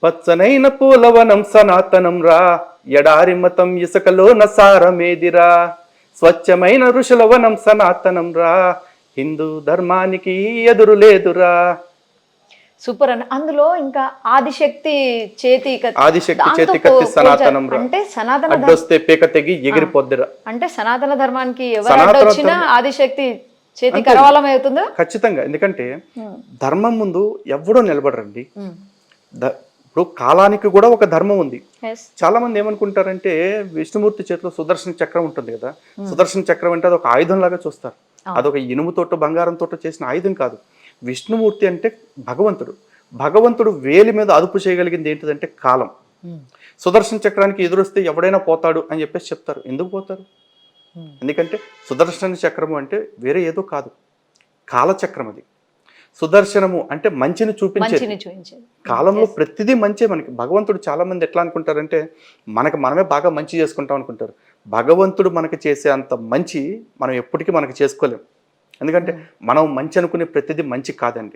పచ్చనైన పూలవనం సనాతనం రా, ఎడారి మతం ఇసుకలో నసారమేదిరా. స్వచ్ఛమైన ఋషుల వనం సనాతనం రా, హిందూ ధర్మానికి ఎదురు లేదురా. సూపర్ అన్న. అందులో ఇంకా ఆదిశక్తి చేతి ఆదిశక్తి దాంతో చేతి కత్తి సనాతనం రా, అంటే సనాతన అడ్డొస్తే పీక తెగి ఎగిరిపోద్దిరా. అంటే సనాతన ధర్మానికి ఎవరు సనాతన అడ్డొచ్చినా ఆదిశక్తి చేతి కరవాలం అవుతుందా? ఖచ్చితంగా. ఎందుకంటే ధర్మం ముందు ఎవడో నిలబడరండి. ఇప్పుడు కాలానికి కూడా ఒక ధర్మం ఉంది. చాలా మంది ఏమనుకుంటారంటే విష్ణుమూర్తి చేతిలో సుదర్శన చక్రం ఉంటుంది కదా, సుదర్శన చక్రం అంటే అది ఒక ఆయుధం లాగా చూస్తారు. అదొక ఇనుముతోటో బంగారంతోటో చేసిన ఆయుధం కాదు. విష్ణుమూర్తి అంటే భగవంతుడు. భగవంతుడు వేలి మీద అదుపు చేయగలిగింది ఏంటిదంటే కాలం. సుదర్శన చక్రానికి ఎదురొస్తే ఎవడైనా పోతాడు అని చెప్పేసి చెప్తారు. ఎందుకు పోతారు? ఎందుకంటే సుదర్శన చక్రము అంటే వేరే ఏదో కాదు, కాలచక్రం. అది సుదర్శనము అంటే మంచిని చూపించేది. కాలంలో ప్రతిదీ మంచే. మనకి భగవంతుడు చాలా మంది ఎట్లా అనుకుంటారంటే మనమే బాగా మంచి చేసుకుంటాం అనుకుంటారు. భగవంతుడు మనకి చేసే అంత మంచి మనం ఎప్పటికీ మనకి చేసుకోలేం. ఎందుకంటే మనం మంచి అనుకునే ప్రతిదీ మంచి కాదండి.